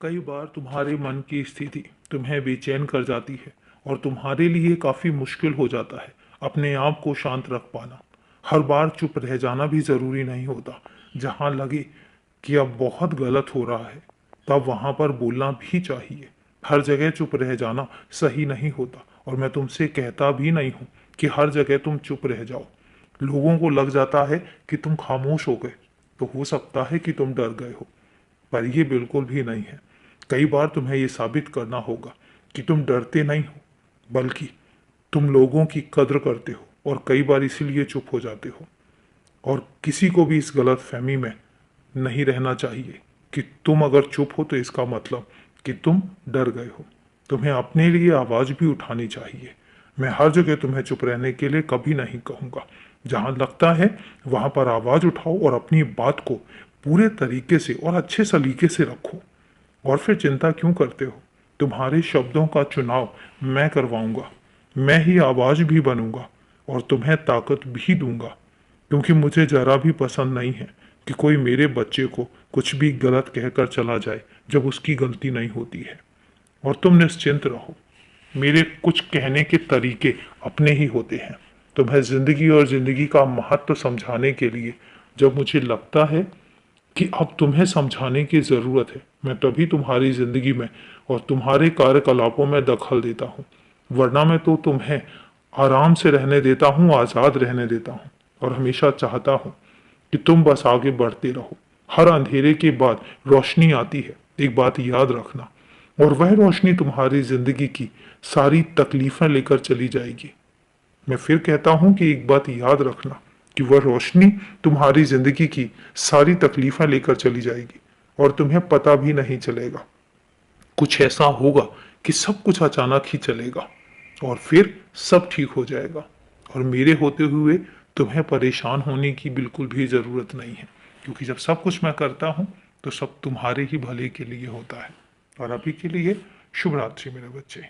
कई बार तुम्हारे मन की स्थिति तुम्हें बेचैन कर जाती है और तुम्हारे लिए काफ़ी मुश्किल हो जाता है अपने आप को शांत रख पाना। हर बार चुप रह जाना भी ज़रूरी नहीं होता। जहाँ लगे कि अब बहुत गलत हो रहा है तब वहाँ पर बोलना भी चाहिए। हर जगह चुप रह जाना सही नहीं होता और मैं तुमसे कहता भी नहीं हूँ कि हर जगह तुम चुप रह जाओ। लोगों को लग जाता है कि तुम खामोश हो गए, तो हो सकता है कि तुम डर गए हो, पर यह बिल्कुल भी नहीं है। कई बार तुम्हें यह साबित करना होगा कि तुम डरते नहीं हो, बल्कि तुम लोगों की कद्र करते हो और कई बार इसीलिए चुप हो जाते हो। और किसी को भी इस गलत फहमी में नहीं रहना चाहिए कि तुम अगर चुप हो तो इसका मतलब कि तुम डर गए हो। तुम्हें अपने लिए आवाज़ भी उठानी चाहिए। मैं हर जगह तुम्हें चुप रहने के लिए कभी नहीं कहूँगा। जहाँ लगता है वहाँ पर आवाज़ उठाओ और अपनी बात को पूरे तरीके से और अच्छे सलीके से रखो। और फिर चिंता क्यों करते हो? तुम्हारे शब्दों का चुनाव मैं करवाऊंगा। मैं ही आवाज़ भी बनूंगा और तुम्हें ताकत भी दूंगा, क्योंकि मुझे जरा भी पसंद नहीं है कि कोई मेरे बच्चे को कुछ भी गलत कहकर चला जाए जब उसकी गलती नहीं होती है। और तुम निश्चिंत रहो, मेरे कुछ कहने के तरीके अपने ही होते हैं। तुम्हें जिंदगी और जिंदगी का महत्व समझाने के लिए जब मुझे लगता है कि अब तुम्हें समझाने की ज़रूरत है, मैं तभी तुम्हारी ज़िंदगी में और तुम्हारे कार्यकलापों में दखल देता हूँ। वरना मैं तो तुम्हें आराम से रहने देता हूँ, आज़ाद रहने देता हूँ और हमेशा चाहता हूँ कि तुम बस आगे बढ़ते रहो। हर अंधेरे के बाद रोशनी आती है, एक बात याद रखना। और वह रोशनी तुम्हारी ज़िंदगी की सारी तकलीफ़ें लेकर चली जाएगी। मैं फिर कहता हूँ कि एक बात याद रखना कि वह रोशनी तुम्हारी जिंदगी की सारी तकलीफें लेकर चली जाएगी और तुम्हें पता भी नहीं चलेगा। कुछ ऐसा होगा कि सब कुछ अचानक ही चलेगा और फिर सब ठीक हो जाएगा। और मेरे होते हुए तुम्हें परेशान होने की बिल्कुल भी ज़रूरत नहीं है, क्योंकि जब सब कुछ मैं करता हूँ तो सब तुम्हारे ही भले के लिए होता है। और अभी के लिए शुभ रात्रि मेरे बच्चे।